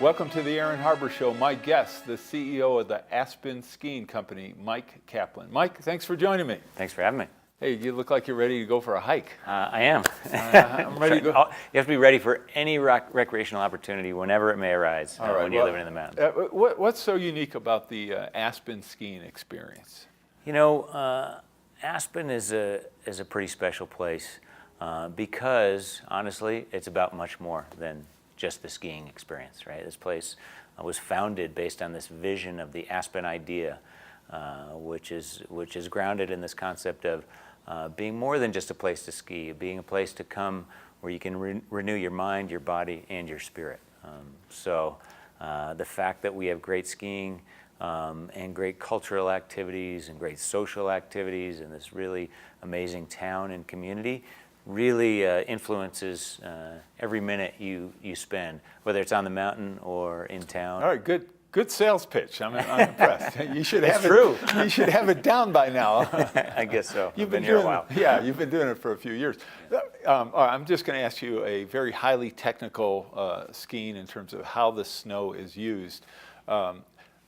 Welcome to the Aaron Harber Show. My guest, the CEO of the Aspen Skiing Company, Mike Kaplan. Mike, thanks for joining me. Thanks for having me. Hey, you look like you're ready to go for a hike. I am. I'm ready to go. You have to be ready for any recreational opportunity whenever it may arise when you're living in the mountains. What's so unique about the Aspen skiing experience? You know, Aspen is a pretty special place because, honestly, it's about much more than just the skiing experience, right? This place was founded based on this vision of the Aspen idea, which is grounded in this concept of being more than just a place to ski, being a place to come where you can renew your mind, your body, and your spirit. So the fact that we have great skiing and great cultural activities and great social activities in this really amazing town and community really influences every minute you spend, whether it's on the mountain or in town. All right, good sales pitch. I'm impressed. You should have true. You should have it down by now. I guess so. You've been doing, here a while. Yeah, you've been doing it for a few years. All right, I'm just going to ask you a very highly technical skiing in terms of how the snow is used.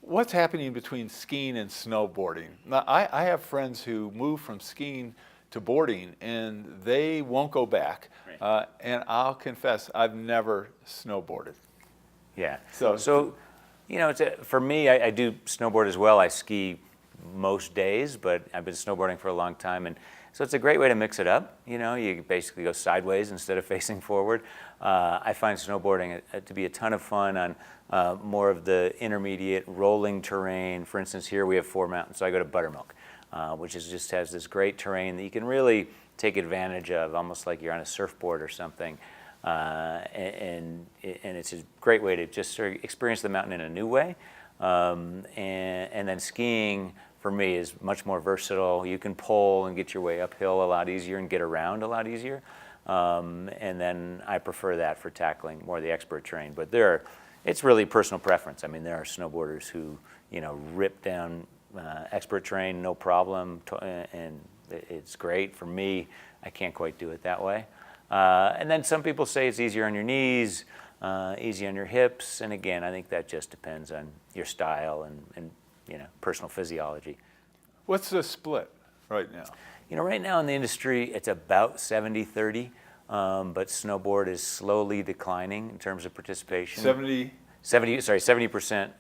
What's happening between skiing and snowboarding? Now, I have friends who move from skiing to boarding, and they won't go back. Right. And I'll confess, I've never snowboarded. Yeah. So you know, for me, I do snowboard as well. I ski most days, but I've been snowboarding for a long time, and so it's a great way to mix it up. You know, you basically go sideways instead of facing forward. I find snowboarding to be a ton of fun on more of the intermediate rolling terrain. For instance, here we have 4 mountains, so I go to Buttermilk, which just has this great terrain that you can really take advantage of, almost like you're on a surfboard or something. And it's a great way to just sort of experience the mountain in a new way. And then skiing, for me, is much more versatile. You can pull and get your way uphill a lot easier and get around a lot easier. And then I prefer that for tackling more of the expert terrain. But it's really personal preference. I mean, there are snowboarders who, you know, rip down expert terrain, no problem, and it's great. For me, I can't quite do it that way. And then some people say it's easier on your knees, easy on your hips, and again, I think that just depends on your style and you know, personal physiology. What's the split right now? You know, right now in the industry, it's about 70-30, but snowboard is slowly declining in terms of participation. 70%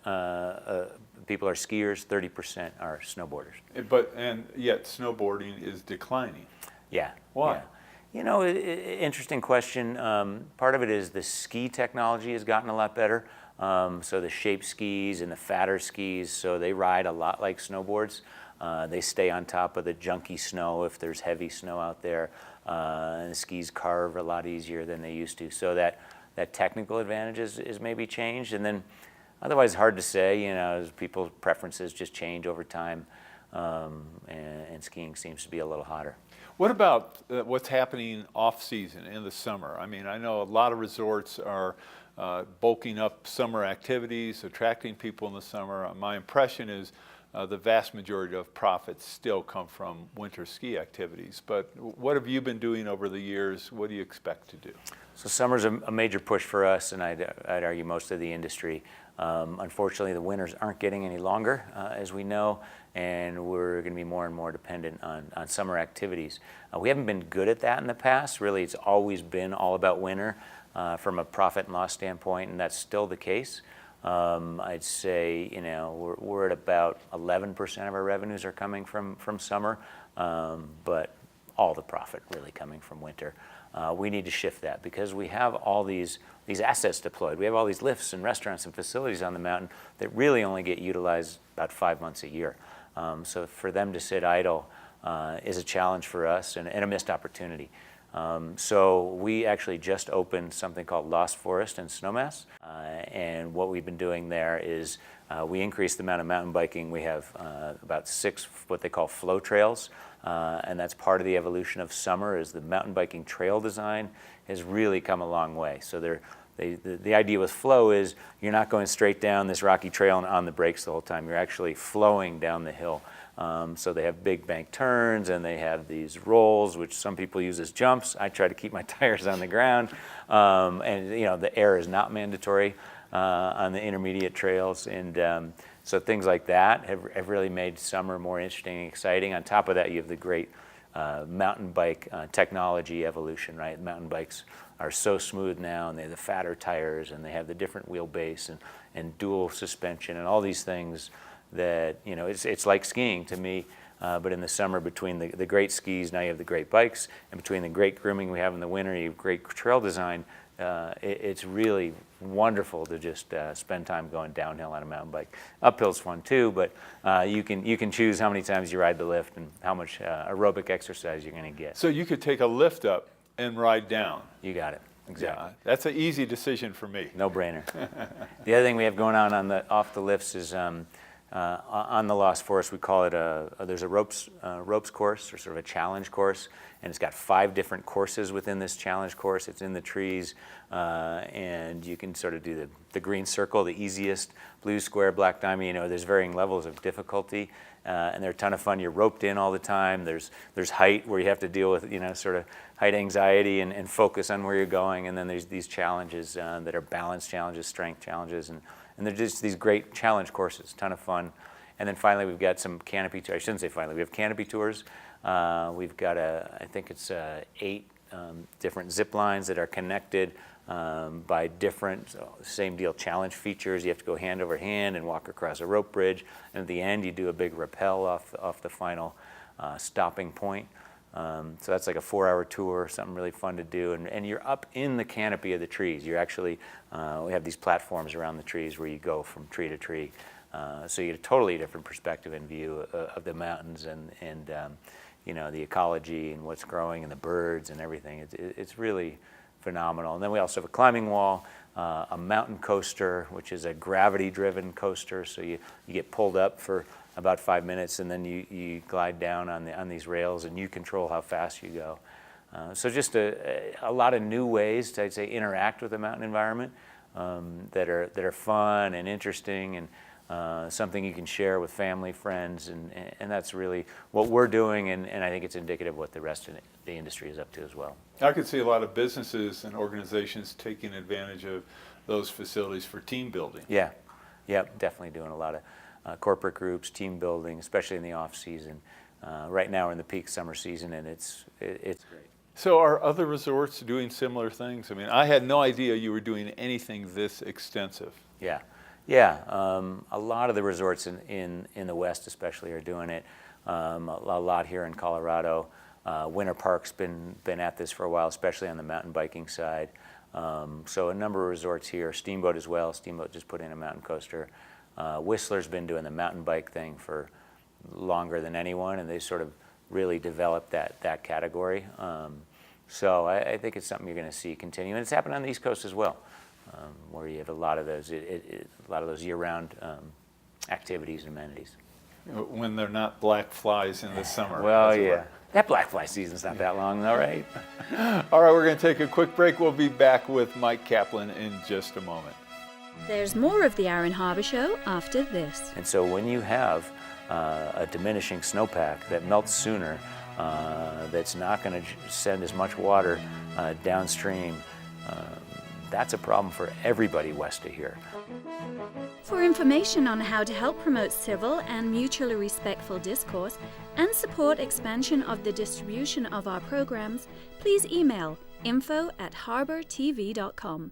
people are skiers, 30% are snowboarders. And yet snowboarding is declining. Yeah. Why? Yeah. You know, interesting question. Part of it is the ski technology has gotten a lot better. So the shape skis and the fatter skis, so they ride a lot like snowboards. They stay on top of the junky snow if there's heavy snow out there. And the skis carve a lot easier than they used to. So that technical advantage is maybe changed. And then otherwise hard to say, you know, as people's preferences just change over time. And skiing seems to be a little hotter. What about what's happening off-season in the summer? I mean, I know a lot of resorts are bulking up summer activities, attracting people in the summer. My impression is the vast majority of profits still come from winter ski activities. But what have you been doing over the years? What do you expect to do? So summer's a major push for us, and I'd argue most of the industry. Unfortunately, the winters aren't getting any longer, as we know, and we're going to be more and more dependent on summer activities. We haven't been good at that in the past. Really, it's always been all about winter from a profit and loss standpoint, and that's still the case. I'd say, you know, we're at about 11% of our revenues are coming from summer, but all the profit really coming from winter. We need to shift that because we have all these assets deployed. We have all these lifts and restaurants and facilities on the mountain that really only get utilized about 5 months a year. So for them to sit idle is a challenge for us and a missed opportunity. So we actually just opened something called Lost Forest in Snowmass. And what we've been doing there is we increased the amount of mountain biking. We have about 6 what they call flow trails. And that's part of the evolution of summer is the mountain biking trail design has really come a long way. So the idea with flow is you're not going straight down this rocky trail and on the brakes the whole time. You're actually flowing down the hill. So they have big bank turns and they have these rolls, which some people use as jumps. I try to keep my tires on the ground. And you know, the air is not mandatory. on the intermediate trails. And so things like that have really made summer more interesting and exciting. On top of that, you have the great mountain bike technology evolution, right? Mountain bikes are so smooth now, and they have the fatter tires, and they have the different wheelbase and dual suspension and all these things that, you know, it's like skiing to me. But in the summer, between the great skis, now you have the great bikes, and between the great grooming we have in the winter, you have great trail design. It's really wonderful to just spend time going downhill on a mountain bike. Uphill's fun too, but you can choose how many times you ride the lift and how much aerobic exercise you're going to get. So you could take a lift up and ride down. You got it. Exactly. Yeah, that's an easy decision for me. No brainer. The other thing we have going on the off the lifts is on the Lost Forest, we call it there's a ropes course, or sort of a challenge course, and it's got 5 different courses within this challenge course. It's in the trees, and you can sort of do the green circle, the easiest, blue square, black diamond. You know, there's varying levels of difficulty, and they're a ton of fun. You're roped in all the time. There's height where you have to deal with, you know, sort of height anxiety and focus on where you're going, and then there's these challenges that are balance challenges, strength challenges, and they're just these great challenge courses, ton of fun. And then finally, we've got some canopy tours. I shouldn't say finally, we have canopy tours. We've got I think it's 8 different zip lines that are connected by different, same deal, challenge features. You have to go hand over hand and walk across a rope bridge. And at the end, you do a big rappel off the final stopping point. So that's like a 4-hour tour, something really fun to do. And you're up in the canopy of the trees. You're actually, we have these platforms around the trees where you go from tree to tree. So you get a totally different perspective and view of the mountains and you know, the ecology and what's growing and the birds and everything. It's really phenomenal. And then we also have a climbing wall, a mountain coaster, which is a gravity-driven coaster. So you get pulled up for about 5 minutes, and then you glide down on these rails, and you control how fast you go. So just a lot of new ways to, I'd say, interact with the mountain environment that are fun and interesting, and something you can share with family, friends, and that's really what we're doing, and I think it's indicative of what the rest of the industry is up to as well. I could see a lot of businesses and organizations taking advantage of those facilities for team building. Yeah, definitely doing a lot of corporate groups, team building, especially in the off season. Right now we're in the peak summer season, and it's great. So are other resorts doing similar things? I mean, I had no idea you were doing anything this extensive. Yeah. A lot of the resorts in the West especially are doing it. A lot here in Colorado. Winter Park's been at this for a while, especially on the mountain biking side. So a number of resorts here. Steamboat as well. Steamboat just put in a mountain coaster. Whistler's been doing the mountain bike thing for longer than anyone, and they sort of really developed that category. So I think it's something you're going to see continue, and it's happened on the East Coast as well, where you have a lot of those year-round activities and amenities. When they're not black flies in the summer. Well, yeah. That black fly season's not that long, though, right? All right, we're going to take a quick break. We'll be back with Mike Kaplan in just a moment. There's more of the Aaron Harber Show after this. And so when you have a diminishing snowpack that melts sooner, that's not going to send as much water downstream, that's a problem for everybody west of here. For information on how to help promote civil and mutually respectful discourse and support expansion of the distribution of our programs, please email info@harbortv.com.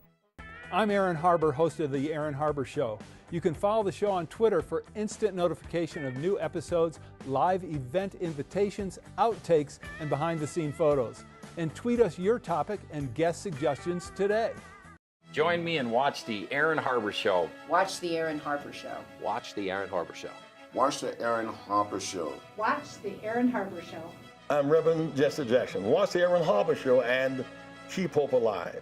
I'm Aaron Harber, host of The Aaron Harber Show. You can follow the show on Twitter for instant notification of new episodes, live event invitations, outtakes, and behind-the-scene photos. And tweet us your topic and guest suggestions today. Join me and watch The Aaron Harber Show. Watch The Aaron Harber Show. Watch The Aaron Harber Show. Watch The Aaron Harber Show. Watch The Aaron Harber Show. I'm Reverend Jesse Jackson. Watch The Aaron Harber Show and keep hope alive.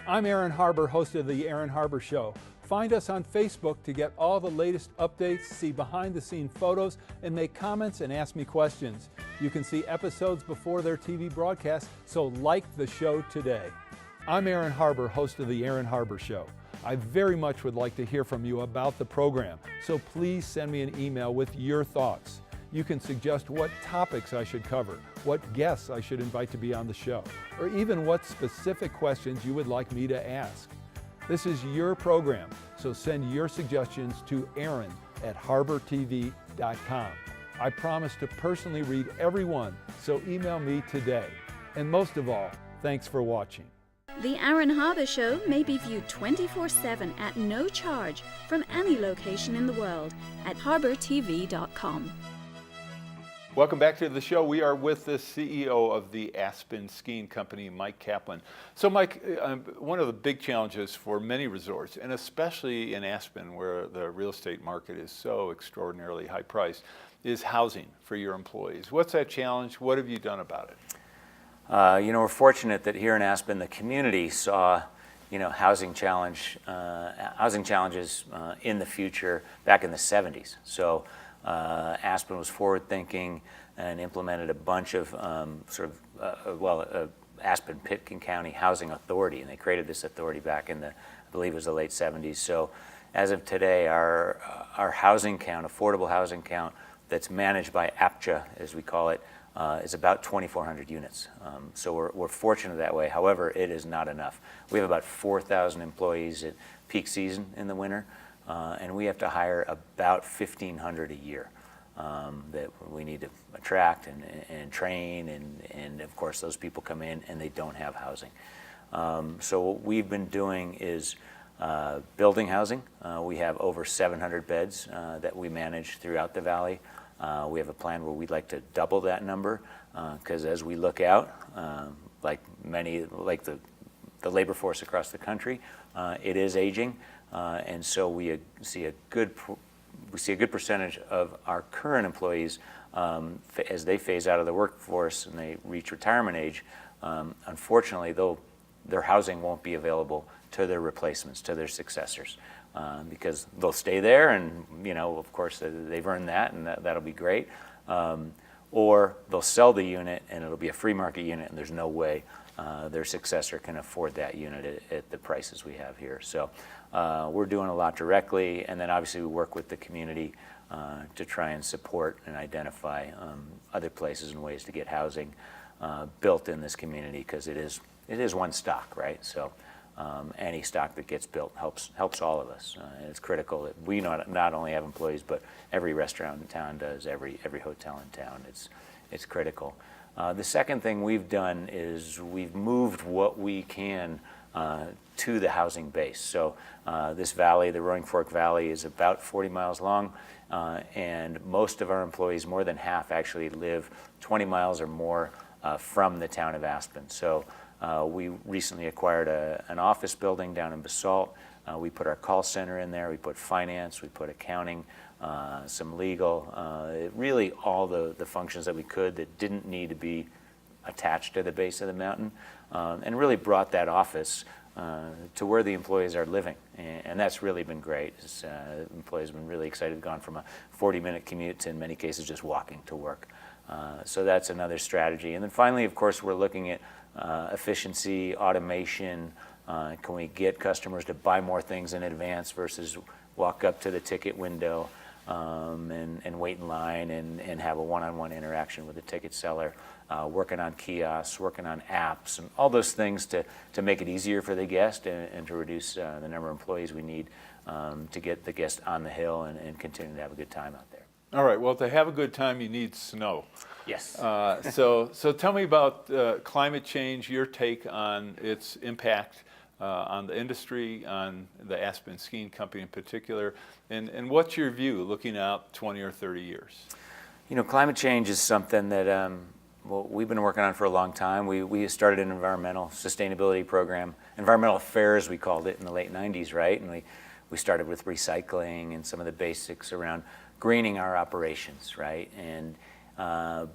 I'm Aaron Harber, host of The Aaron Harber Show. Find us on Facebook to get all the latest updates, see behind-the-scene photos, and make comments and ask me questions. You can see episodes before their TV broadcast, so like the show today. I'm Aaron Harber, host of The Aaron Harber Show. I very much would like to hear from you about the program, so please send me an email with your thoughts. You can suggest what topics I should cover, what guests I should invite to be on the show, or even what specific questions you would like me to ask. This is your program, so send your suggestions to Aaron at harbortv.com. I promise to personally read every one, so email me today. And most of all, thanks for watching. The Aaron Harber Show may be viewed 24/7 at no charge from any location in the world at harbortv.com. Welcome back to the show. We are with the CEO of the Aspen Skiing Company, Mike Kaplan. So Mike, one of the big challenges for many resorts, and especially in Aspen where the real estate market is so extraordinarily high priced, is housing for your employees. What's that challenge? What have you done about it? We're fortunate that here in Aspen, the community saw, housing challenges in the future back in the 70s. So Aspen was forward-thinking and implemented a bunch of Aspen Pitkin County Housing Authority, and they created this authority back in I believe it was the late 70s. So as of today, our housing count, affordable housing count, that's managed by APCHA, as we call it, is about 2,400 units. So we're fortunate that way. However, it is not enough. We have about 4,000 employees at peak season in the winter, and we have to hire about 1,500 a year that we need to attract and train, and of course those people come in and they don't have housing. So what we've been doing is building housing. We have over 700 beds that we manage throughout the valley. We have a plan where we'd like to double that number because as we look out, like the labor force across the country, it is aging, and so we see a good percentage of our current employees as they phase out of the workforce and they reach retirement age. Unfortunately, their housing won't be available to their replacements, to their successors. Because they'll stay there and, of course, they've earned that and that'll be great. Or they'll sell the unit and it'll be a free market unit and there's no way their successor can afford that unit at the prices we have here. So we're doing a lot directly, and then obviously we work with the community to try and support and identify other places and ways to get housing built in this community, because it is one stock, right? So any stock that gets built helps all of us. And it's critical that we not only have employees, but every restaurant in town does, every hotel in town. It's critical. The second thing we've done is we've moved what we can to the housing base. So this valley, the Roaring Fork Valley, is about 40 miles long, and most of our employees, more than half, actually live 20 miles or more from the town of Aspen. So we recently acquired an office building down in Basalt. We put our call center in there. We put finance. We put accounting, some legal, really all the functions that we could that didn't need to be attached to the base of the mountain, and really brought that office to where the employees are living. And that's really been great. Employees have been really excited, gone from a 40-minute commute to, in many cases, just walking to work. So that's another strategy. And then finally, of course, we're looking at efficiency, automation. Can we get customers to buy more things in advance versus walk up to the ticket window and wait in line and have a one-on-one interaction with the ticket seller? Working on kiosks, working on apps, and all those things to make it easier for the guest and to reduce the number of employees we need to get the guest on the hill and continue to have a good time out there. All right, well, to have a good time, you need snow. Yes. So tell me about climate change, your take on its impact on the industry, on the Aspen Skiing Company in particular, and what's your view looking out 20 or 30 years? Climate change is something that we've been working on for a long time. We started an environmental sustainability program, environmental affairs we called it, in the late 90s, right? And we started with recycling and some of the basics around greening our operations, right? And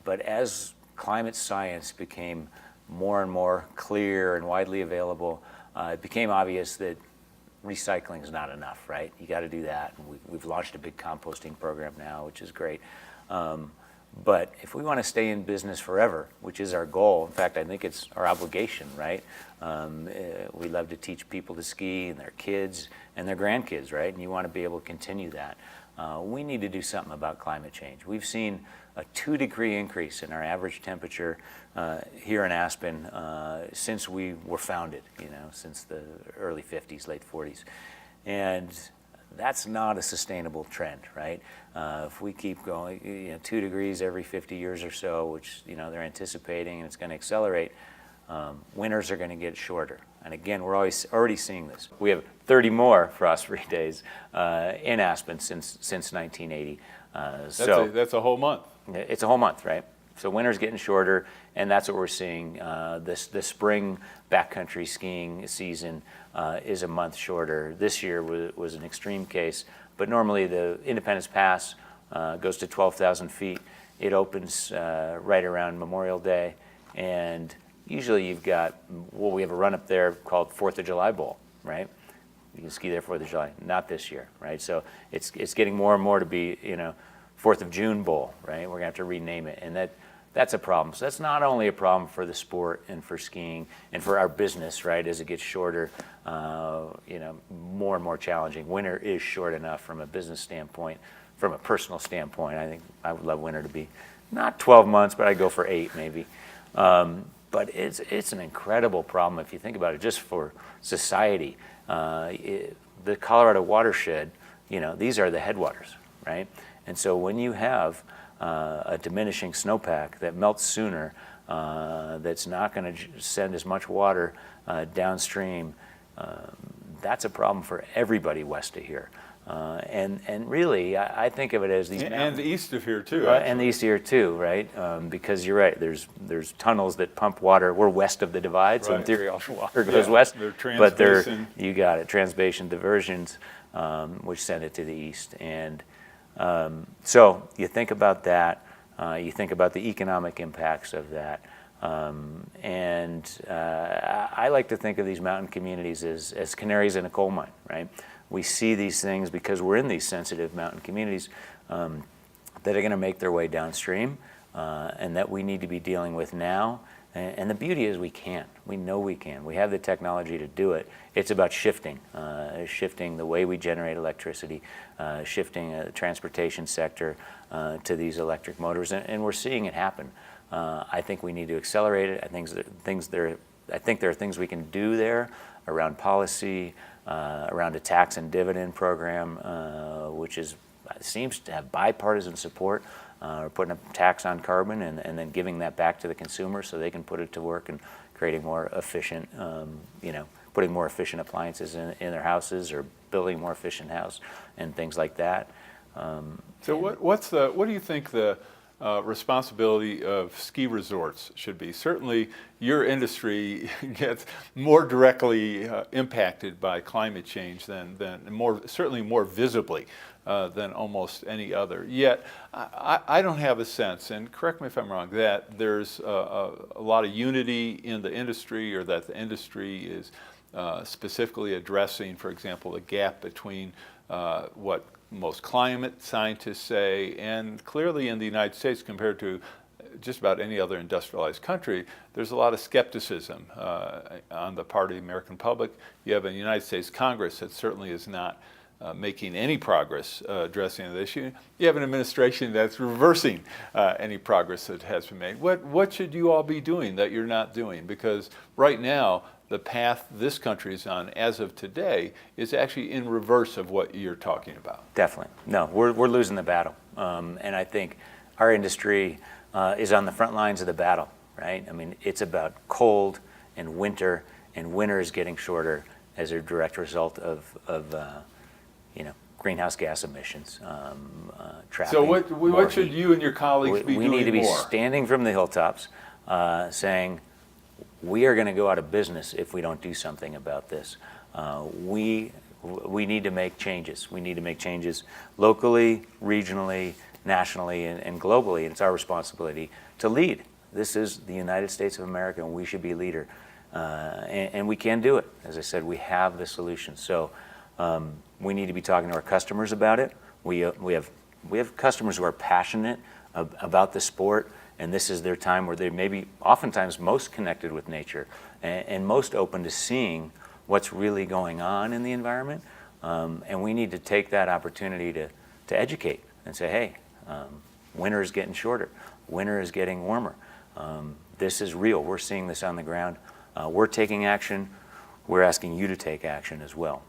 but as climate science became more and more clear and widely available, it became obvious that recycling is not enough, right? You got to do that. And we've launched a big composting program now, which is great. But if we want to stay in business forever, which is our goal, in fact, I think it's our obligation, right? We love to teach people to ski and their kids and their grandkids, right? And you want to be able to continue that. we need to do something about climate change. We've seen a 2-degree increase in our average temperature here in Aspen since we were founded, since the early 50s, late 40s. And that's not a sustainable trend, right? If we keep going, 2 degrees every 50 years or so, which they're anticipating, and it's going to accelerate, winters are going to get shorter. And again, we're already seeing this. We have 30 more frost-free days in Aspen since 1980. That's a whole month. It's a whole month, right? So winter's getting shorter, and that's what we're seeing. The spring backcountry skiing season is a month shorter. This year was an extreme case, but normally the Independence Pass goes to 12,000 feet. It opens right around Memorial Day, and usually you've got, we have a run up there called 4th of July Bowl, right? You can ski there 4th of July. Not this year, right? So it's getting more and more to be, 4th of June Bowl, right? We're gonna have to rename it, and that's a problem. So that's not only a problem for the sport and for skiing and for our business, right? As it gets shorter, more and more challenging. Winter is short enough from a business standpoint, from a personal standpoint. I think I would love winter to be not 12 months, but I'd go for 8 maybe. But it's an incredible problem if you think about it, just for society. The Colorado watershed, these are the headwaters, right? And so when you have a diminishing snowpack that melts sooner, that's not going to send as much water downstream, that's a problem for everybody west of here. And really, I think of it as these and the east of here too, and the east of here too, right? Because you're right. There's tunnels that pump water. We're west of the divide, so in theory, all the water goes west. But you got it. Transbasin diversions, which send it to the east, and so you think about that. You think about the economic impacts of that. I like to think of these mountain communities as canaries in a coal mine, right? We see these things because we're in these sensitive mountain communities that are going to make their way downstream and that we need to be dealing with now. And the beauty is we can. We know we can. We have the technology to do it. It's about shifting the way we generate electricity, shifting the transportation sector to these electric motors, and we're seeing it happen. I think we need to accelerate it. I think there are things we can do there around policy, around a tax and dividend program, which seems to have bipartisan support. We're putting a tax on carbon and then giving that back to the consumer so they can put it to work and creating more efficient, putting more efficient appliances in their houses or building a more efficient house and things like that. So what do you think the responsibility of ski resorts should be? Certainly your industry gets more directly impacted by climate change certainly more visibly than almost any other. Yet I don't have a sense, and correct me if I'm wrong, that there's a lot of unity in the industry, or that the industry is specifically addressing, for example, the gap between what most climate scientists say, and clearly in the United States compared to just about any other industrialized country, there's a lot of skepticism on the part of the American public. You have a United States Congress that certainly is not making any progress addressing the issue. You have an administration that's reversing any progress that has been made. What should you all be doing that you're not doing? Because right now, the path this country is on as of today is actually in reverse of what you're talking about. Definitely. No, we're losing the battle. And I think our industry is on the front lines of the battle, right? I mean, it's about cold and winter is getting shorter as a direct result of greenhouse gas emissions, trapping. So what should you and your colleagues be doing more? We need to be standing from the hilltops saying, we are going to go out of business if we don't do something about this. We need to make changes. We need to make changes locally, regionally, nationally, and globally. And it's our responsibility to lead. This is the United States of America, and we should be a leader. And we can do it. As I said, we have the solution. So we need to be talking to our customers about it. We have customers who are passionate about the sport, and this is their time where they may be oftentimes most connected with nature and most open to seeing what's really going on in the environment. And we need to take that opportunity to educate and say, hey, winter is getting shorter, winter is getting warmer. This is real. We're seeing this on the ground. We're taking action. We're asking you to take action as well.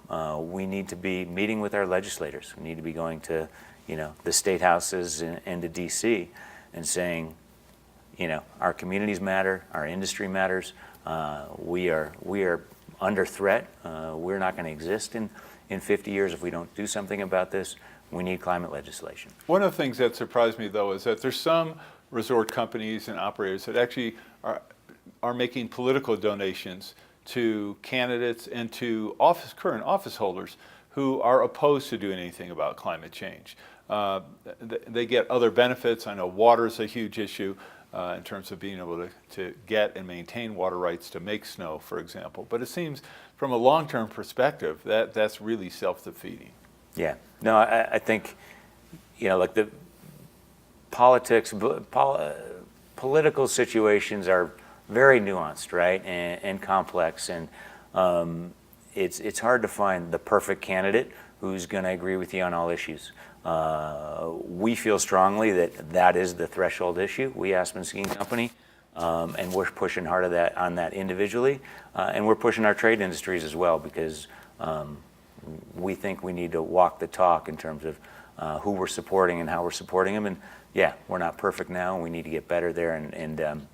We need to be meeting with our legislators. We need to be going to, the state houses and to DC and saying, our communities matter, our industry matters. We are under threat. We're not going to exist in 50 years if we don't do something about this. We need climate legislation. One of the things that surprised me, though, is that there's some resort companies and operators that actually are making political donations to candidates and to current office holders who are opposed to doing anything about climate change. They get other benefits. I know water is a huge issue in terms of being able to get and maintain water rights to make snow, for example. But it seems from a long-term perspective that that's really self-defeating. Yeah. No, I think, like the political situations are very nuanced, right, and complex, and it's hard to find the perfect candidate who's going to agree with you on all issues. We feel strongly that is the threshold issue. We, Aspen Skiing Company, and we're pushing hard on that individually, and we're pushing our trade industries as well, because we think we need to walk the talk in terms of who we're supporting and how we're supporting them. And yeah, we're not perfect now, and we need to get better there, and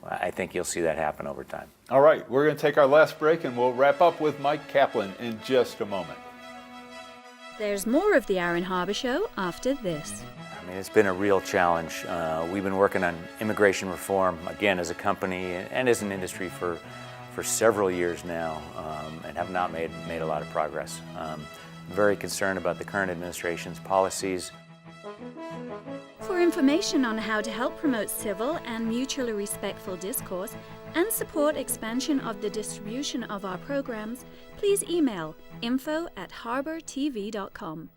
I think you'll see that happen over time. All right, we're going to take our last break, and we'll wrap up with Mike Kaplan in just a moment. There's more of the Aaron Harber Show after this. I mean, it's been a real challenge. We've been working on immigration reform, again, as a company and as an industry for several years now, and have not made a lot of progress. Very concerned about the current administration's policies. For information on how to help promote civil and mutually respectful discourse and support expansion of the distribution of our programs, please email info@harbortv.com.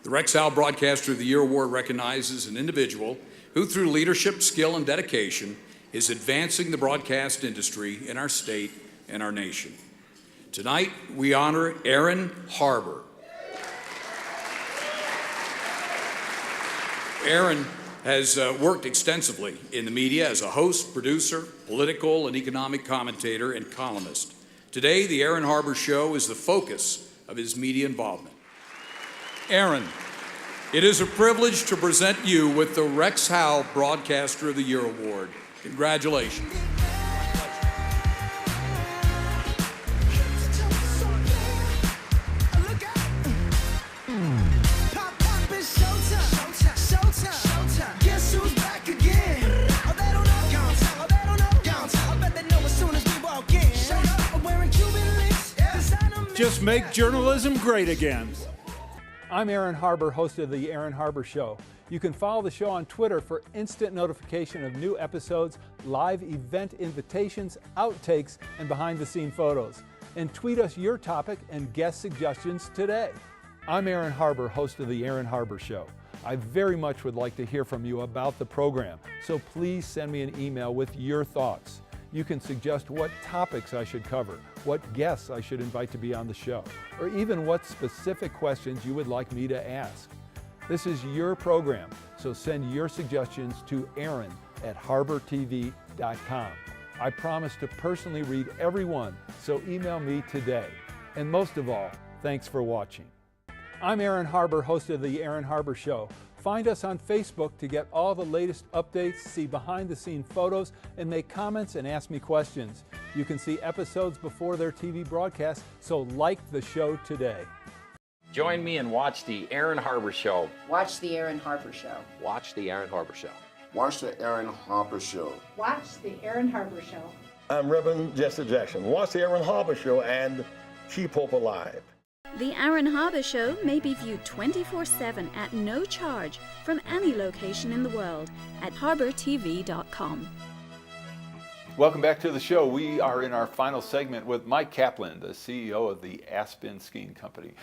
The Rex Howell Broadcaster of the Year Award recognizes an individual who, through leadership, skill, and dedication, is advancing the broadcast industry in our state and our nation. Tonight, we honor Aaron Harber. Aaron has worked extensively in the media as a host, producer, political and economic commentator, and columnist. Today, the Aaron Harber Show is the focus of his media involvement. Aaron, it is a privilege to present you with the Rex Howell Broadcaster of the Year Award. Congratulations. Just make journalism great again. I'm Aaron Harber, host of the Aaron Harber Show. You can follow the show on Twitter for instant notification of new episodes, live event invitations, outtakes, and behind-the-scene photos. And tweet us your topic and guest suggestions today. I'm Aaron Harber, host of the Aaron Harber Show. I very much would like to hear from you about the program, so please send me an email with your thoughts. You can suggest what topics I should cover, what guests I should invite to be on the show, or even what specific questions you would like me to ask. This is your program, so send your suggestions to aaron@harbortv.com. I promise to personally read every one, so email me today. And most of all, thanks for watching. I'm Aaron Harber, host of the Aaron Harber Show. Find us on Facebook to get all the latest updates, see behind-the-scene photos, and make comments and ask me questions. You can see episodes before their TV broadcast, so like the show today. Join me and watch the Aaron Harber Show. Watch the Aaron Harber Show. Watch the Aaron Harber Show. Watch the Aaron Harper Show. Watch the Aaron Harber Show. I'm Reverend Jesse Jackson. Watch the Aaron Harber Show and keep hope alive. The Aaron Harber Show may be viewed 24/7 at no charge from any location in the world at harbortv.com. Welcome back to the show. We are in our final segment with Mike Kaplan, the CEO of the Aspen Skiing Company.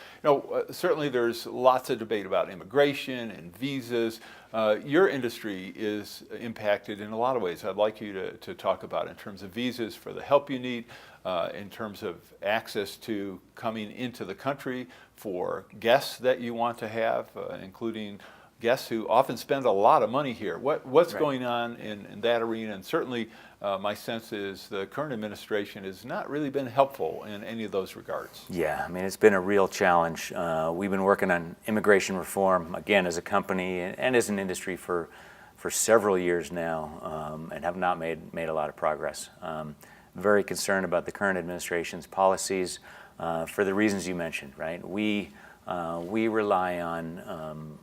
Certainly there's lots of debate about immigration and visas. Your industry is impacted in a lot of ways. I'd like you to talk about in terms of visas for the help you need, in terms of access to coming into the country for guests that you want to have, including guests who often spend a lot of money here. What's going on in that arena? And certainly my sense is the current administration has not really been helpful in any of those regards. Yeah, I mean, it's been a real challenge. We've been working on immigration reform, again, as a company and as an industry for several years now, and have not made a lot of progress. Very concerned about the current administration's policies for the reasons you mentioned, right? We rely on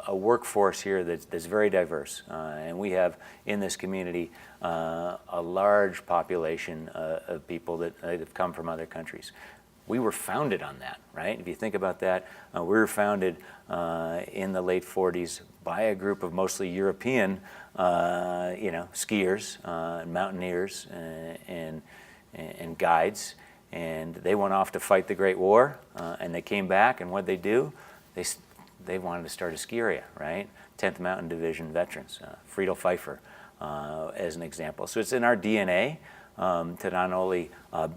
a workforce here that's very diverse, and we have in this community a large population of people that have come from other countries. We were founded on that, right? If you think about that, we were founded in the late 40s by a group of mostly European, skiers, mountaineers, and guides, and they went off to fight the Great War, and they came back, and what they do? They wanted to start a ski area, right? 10th Mountain Division veterans, Friedel Pfeiffer, as an example. So it's in our DNA to not only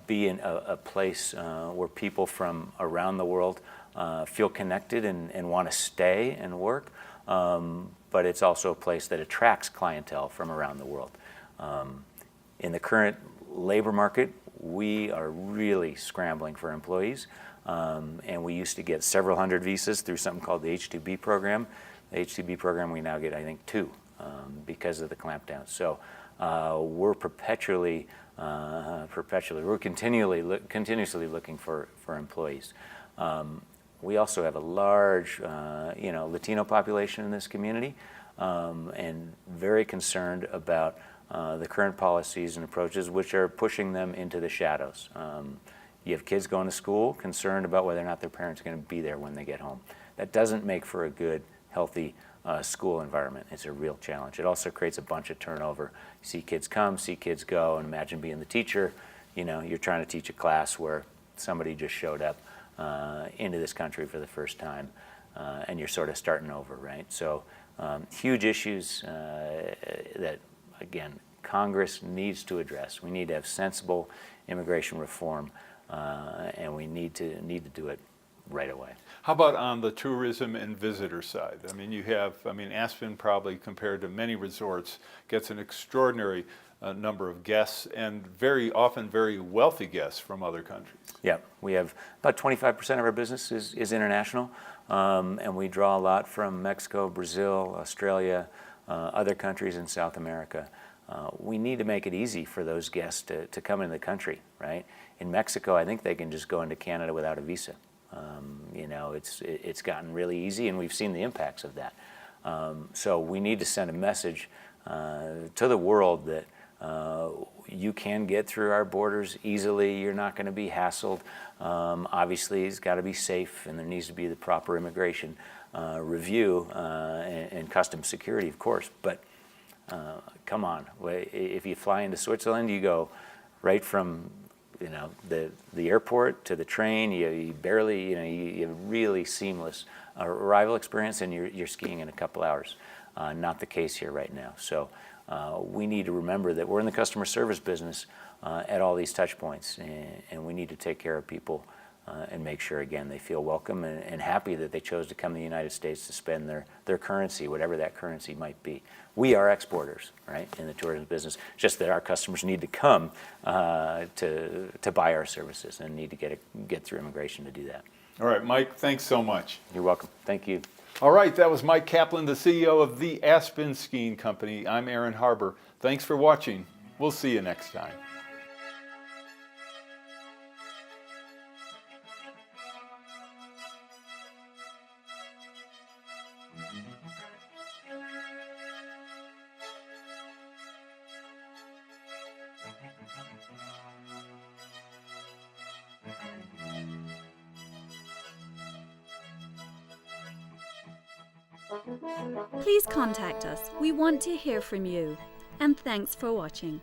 be in a place where people from around the world feel connected and want to stay and work, but it's also a place that attracts clientele from around the world. In the current labor market, we are really scrambling for employees. And we used to get several hundred visas through something called the H-2B program. The H-2B program, we now get, I think, 2 because of the clampdown. So we're we're continuously looking for employees. We also have a large, Latino population in this community, and very concerned about the current policies and approaches which are pushing them into the shadows. You have kids going to school concerned about whether or not their parents are going to be there when they get home. That doesn't make for a good, healthy school environment. It's a real challenge. It also creates a bunch of turnover. You see kids come, see kids go, and imagine being the teacher. You're trying to teach a class where somebody just showed up into this country for the first time, and you're sort of starting over, right? So huge issues that, again, Congress needs to address. We need to have sensible immigration reform. And we need to do it right away. How about on the tourism and visitor side? Aspen probably compared to many resorts gets an extraordinary number of guests, and very often very wealthy guests from other countries. Yeah, we have about 25% of our business is international, and we draw a lot from Mexico, Brazil, Australia, other countries in South America. We need to make it easy for those guests to come into the country, right? In Mexico, I think they can just go into Canada without a visa. It's gotten really easy, and we've seen the impacts of that. So we need to send a message to the world that you can get through our borders easily. You're not going to be hassled. Obviously, it's got to be safe, and there needs to be the proper immigration review and customs security, of course. But come on, if you fly into Switzerland, you go right from the airport to the train. You barely, you have a really seamless arrival experience, and you're skiing in a couple hours. Not the case here right now. So we need to remember that we're in the customer service business at all these touch points, and we need to take care of people and make sure, again, they feel welcome and happy that they chose to come to the United States to spend their currency, whatever that currency might be. We are exporters, right, in the tourism business, just that our customers need to come to buy our services and need to get through immigration to do that. All right, Mike, thanks so much. You're welcome. Thank you. All right, that was Mike Kaplan, the CEO of the Aspen Skiing Company. I'm Aaron Harber. Thanks for watching. We'll see you next time. Please contact us. We want to hear from you. And thanks for watching.